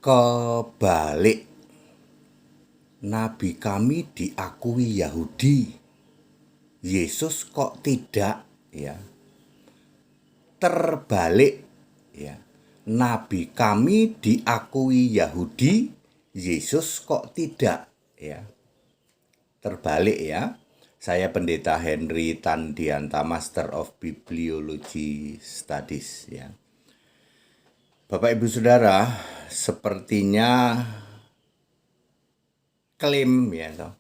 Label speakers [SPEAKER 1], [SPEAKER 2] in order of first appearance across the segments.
[SPEAKER 1] Kebalik, nabi kami diakui Yahudi, Yesus kok tidak, ya. Terbalik, ya. Nabi kami diakui Yahudi, Yesus kok tidak, ya. Terbalik, ya. Saya Pendeta Henry Tandianta, Master of Bibliology Studies, ya. Bapak Ibu Saudara, sepertinya klaim, ya toh,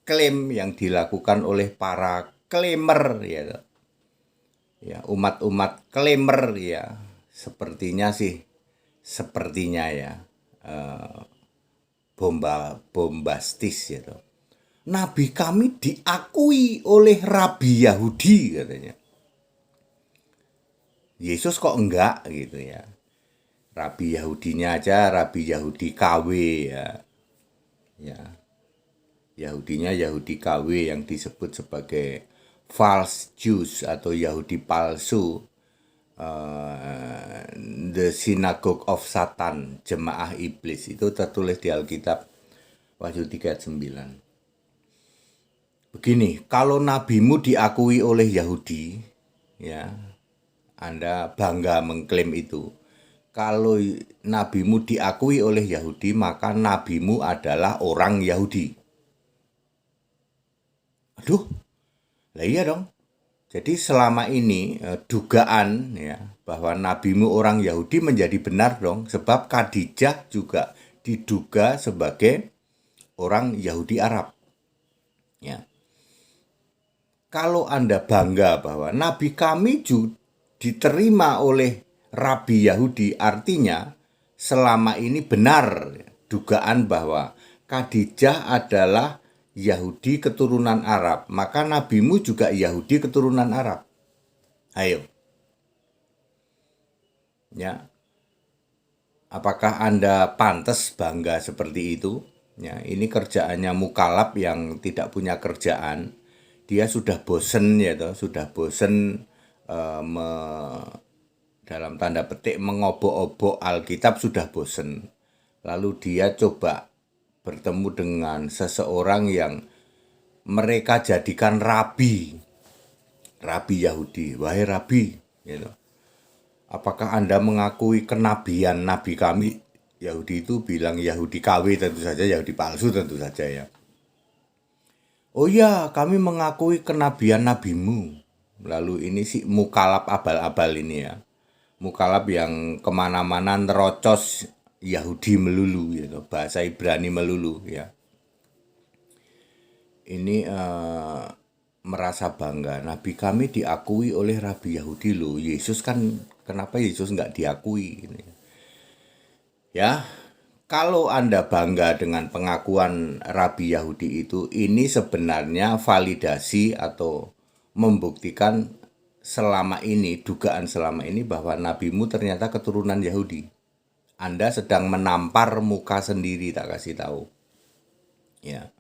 [SPEAKER 1] klaim yang dilakukan oleh para klaimer, ya toh, ya, umat-umat klaimer, ya, sepertinya ya, bombastis, ya toh. Nabi kami diakui oleh Rabi Yahudi, katanya. Yesus kok enggak, gitu ya. Rabi Yahudinya aja Rabi Yahudi KW, ya. Ya. Yahudinya Yahudi KW yang disebut sebagai false Jews atau Yahudi palsu, the synagogue of Satan, jemaah iblis, itu tertulis di Alkitab Wahyu 3:9. Begini, kalau nabimu diakui oleh Yahudi, ya, Anda bangga mengklaim itu. Kalau nabimu diakui oleh Yahudi, maka nabimu adalah orang Yahudi. Aduh, lah iya dong. Jadi selama ini dugaan, ya, bahwa nabimu orang Yahudi menjadi benar dong, sebab Khadijah juga diduga sebagai orang Yahudi Arab. Ya. Kalau Anda bangga bahwa nabi kami diterima oleh Rabi Yahudi, artinya selama ini benar dugaan bahwa Khadijah adalah Yahudi keturunan Arab, maka nabimu juga Yahudi keturunan Arab. Ayo. Ya. Apakah Anda pantas bangga seperti itu? Ya, ini kerjaannya mukalab yang tidak punya kerjaan. Dia sudah bosen, ya toh, sudah bosen dalam tanda petik mengobok-obok Alkitab, sudah bosen. Lalu dia coba bertemu dengan seseorang yang mereka jadikan rabi Yahudi. Wahai rabi, gitu. Apakah Anda mengakui kenabian nabi kami? Yahudi itu bilang Yahudi KW, tentu saja Yahudi palsu, tentu saja, ya. Oh ya, kami mengakui kenabian nabimu. Lalu ini si mukalab abal-abal ini, ya. Mukalab yang kemana-mana nerocos Yahudi melulu, gitu. Bahasa Ibrani melulu, ya. Ini merasa bangga. Nabi kami diakui oleh Rabi Yahudi loh. Yesus kan, kenapa Yesus nggak diakui? Ya, kalau Anda bangga dengan pengakuan Rabi Yahudi itu, ini sebenarnya validasi atau membuktikan selama ini, dugaan selama ini bahwa nabimu ternyata keturunan Yahudi. Anda sedang menampar muka sendiri, tak kasih tahu. Ya.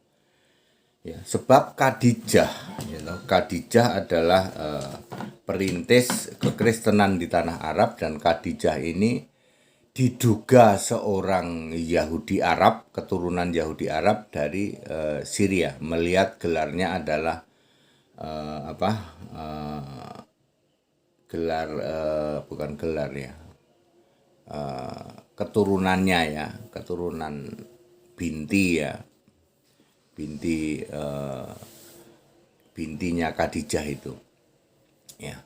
[SPEAKER 1] Ya, sebab Khadijah, Khadijah adalah perintis kekristenan di tanah Arab, dan Khadijah ini diduga seorang Yahudi Arab, keturunan Yahudi Arab dari Syria. Melihat gelarnya adalah gelar, bukan gelar, ya, keturunannya, ya, keturunan binti, ya, bintinya Khadijah itu, ya.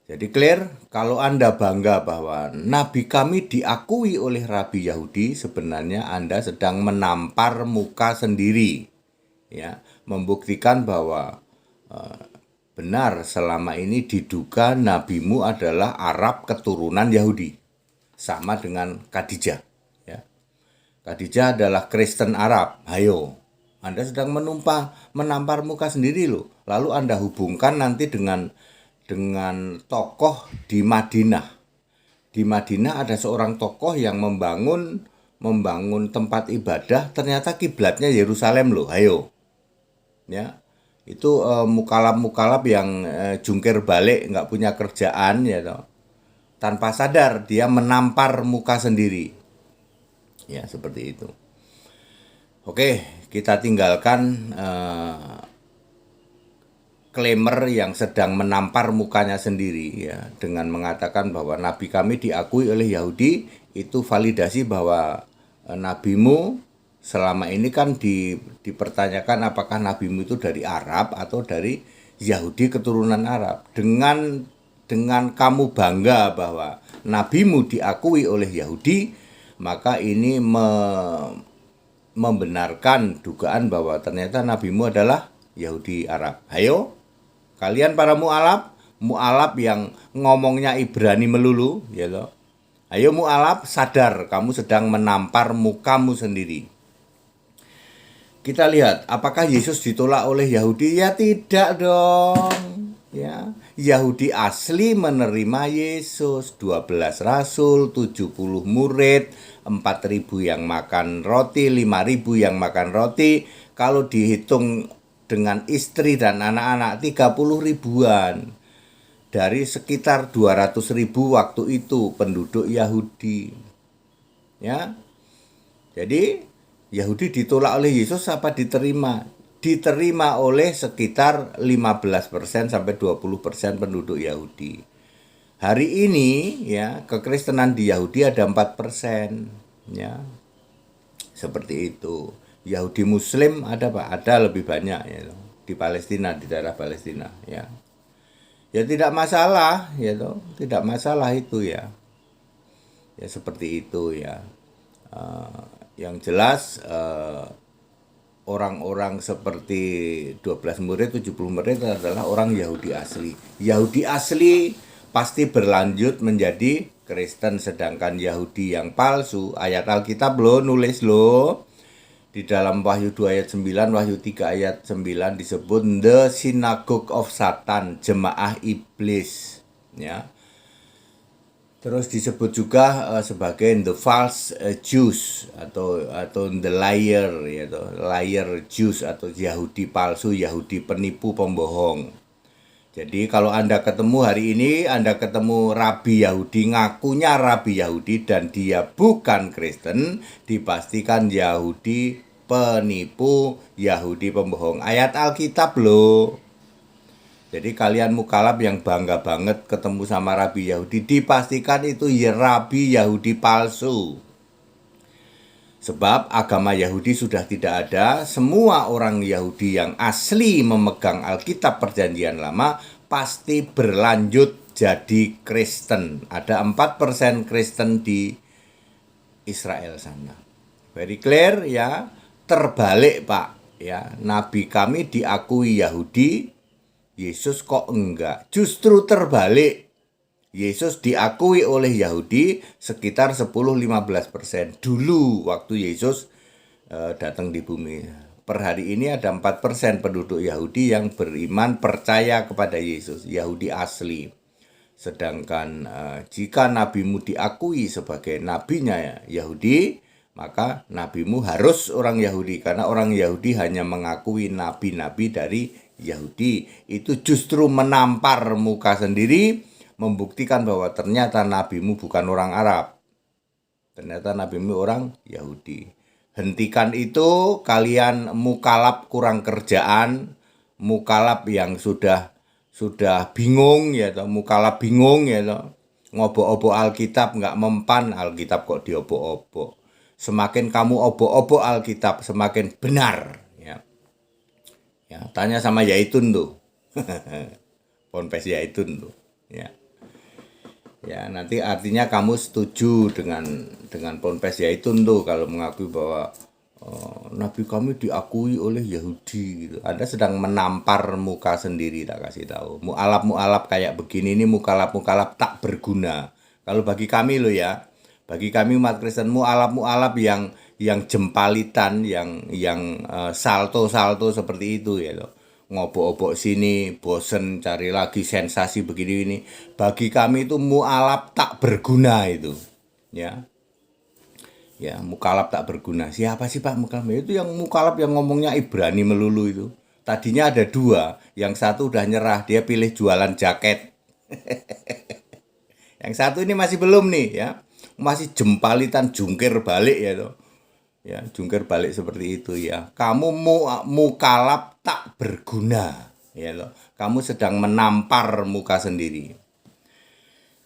[SPEAKER 1] Jadi clear, kalau Anda bangga bahwa nabi kami diakui oleh Rabi Yahudi, sebenarnya Anda sedang menampar muka sendiri, ya, membuktikan bahwa benar selama ini diduga nabimu adalah Arab keturunan Yahudi, sama dengan Khadijah, ya. Khadijah adalah Kristen Arab. Ayo, Anda sedang menampar muka sendiri loh. Lalu Anda hubungkan nanti dengan tokoh di Madinah. Di Madinah ada seorang tokoh yang membangun tempat ibadah, ternyata kiblatnya Yerusalem loh. Ayo. Ya. Itu mukalab-mukalab yang jungkir balik, nggak punya kerjaan, ya toh. Tanpa sadar dia menampar muka sendiri. Ya, seperti itu. Oke, kita tinggalkan klaimer yang sedang menampar mukanya sendiri ya dengan mengatakan bahwa nabi kami diakui oleh Yahudi. Itu validasi bahwa nabimu selama ini kan dipertanyakan apakah nabimu itu dari Arab atau dari Yahudi keturunan Arab. Dengan kamu bangga bahwa nabimu diakui oleh Yahudi, maka ini membenarkan dugaan bahwa ternyata nabimu adalah Yahudi Arab. Ayo, kalian para mu'alaf yang ngomongnya Ibrani melulu, ya toh. Ayo mu'alaf, sadar kamu sedang menampar mukamu sendiri. Kita lihat, apakah Yesus ditolak oleh Yahudi? Ya tidak dong. Ya, Yahudi asli menerima Yesus, 12 rasul, 70 murid, 4.000 yang makan roti, 5.000 yang makan roti. Kalau dihitung dengan istri dan anak-anak 30 ribuan. Dari sekitar 200.000 waktu itu penduduk Yahudi. Ya. Jadi Yahudi ditolak oleh Yesus apa diterima? Diterima oleh sekitar 15% sampai 20% penduduk Yahudi. Hari ini ya kekristenan di Yahudi ada 4%, ya. Seperti itu. Yahudi Muslim ada Pak, ada lebih banyak ya di Palestina, di daerah Palestina ya. Ya tidak masalah ya toh, tidak masalah itu ya. Ya seperti itu ya. Yang jelas orang-orang seperti 12 murid, 70 murid adalah orang Yahudi asli. Yahudi asli pasti berlanjut menjadi Kristen, sedangkan Yahudi yang palsu, ayat Alkitab lo nulis lo di dalam Wahyu 2 ayat 9, Wahyu 3 ayat 9 disebut the synagogue of Satan, jemaah iblis ya. Terus disebut juga sebagai the false Jews atau the liar yaitu liar Jews atau Yahudi palsu, Yahudi penipu, pembohong. Jadi kalau Anda ketemu hari ini, Anda ketemu rabi Yahudi, ngakunya rabi Yahudi dan dia bukan Kristen, dipastikan Yahudi penipu, Yahudi pembohong. Ayat Alkitab loh. Jadi kalian mukalaf yang bangga banget ketemu sama rabi Yahudi, dipastikan itu ya rabi Yahudi palsu. Sebab agama Yahudi sudah tidak ada, semua orang Yahudi yang asli memegang Alkitab Perjanjian Lama pasti berlanjut jadi Kristen. Ada 4% Kristen di Israel sana. Very clear ya, terbalik Pak. Ya, nabi kami diakui Yahudi, Yesus kok enggak? Justru terbalik. Yesus diakui oleh Yahudi sekitar 10-15% dulu waktu Yesus datang di bumi. Per hari ini ada 4% penduduk Yahudi yang beriman percaya kepada Yesus, Yahudi asli. Sedangkan jika nabimu diakui sebagai nabinya Yahudi, maka nabimu harus orang Yahudi, karena orang Yahudi hanya mengakui nabi-nabi dari Yahudi. Itu justru menampar muka sendiri, membuktikan bahwa ternyata nabimu bukan orang Arab. Ternyata nabimu orang Yahudi. Hentikan itu, kalian mukalaf kurang kerjaan, mukalaf yang sudah bingung ya toh, mukalaf bingung ya toh. Ngobok-obok Alkitab nggak mempan, Alkitab kok diobok-obok. Semakin kamu obok-obok Alkitab, semakin benar ya. Ya, tanya sama Yaitun tuh. Ponpes Yaitun tuh, ya. Ya, nanti artinya kamu setuju dengan Ponpes Yaitun tuh kalau mengakui bahwa nabi kami diakui oleh Yahudi gitu. Anda sedang menampar muka sendiri, tak kasih tahu. Mualaf kayak begini ini mukalaf tak berguna. Kalau bagi kami loh ya, bagi kami umat Kristen mualaf yang jempalitan, yang salto seperti itu ya loh. Ngobok-obok sini, bosen cari lagi sensasi begini ini. Bagi kami itu mualaf tak berguna itu. Ya. Ya, mukalaf tak berguna. Siapa sih Pak mukalaf? Itu yang mukalaf yang ngomongnya Ibrani melulu itu. Tadinya ada 2, yang satu udah nyerah, dia pilih jualan jaket. Yang satu ini masih belum nih ya. Masih jempalitan jungkir balik ya tuh. Ya, jungkir balik seperti itu ya. Kamu mukalaf tak berguna, ya loh. Kamu sedang menampar muka sendiri.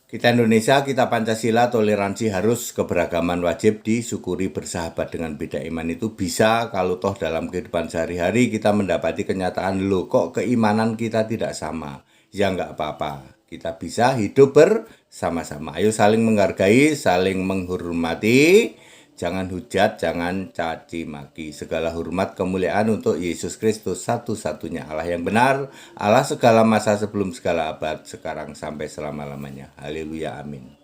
[SPEAKER 1] Kita Indonesia, kita Pancasila, toleransi harus, keberagaman wajib, disyukuri, bersahabat dengan beda iman itu bisa kalau toh dalam kehidupan sehari-hari kita mendapati kenyataan, loh kok keimanan kita tidak sama. Ya nggak apa-apa, kita bisa hidup bersama-sama. Ayo saling menghargai, saling menghormati, jangan hujat, jangan caci maki. Segala hormat kemuliaan untuk Yesus Kristus, satu-satunya Allah yang benar, Allah segala masa sebelum segala abad, sekarang sampai selama-lamanya. Haleluya, amin.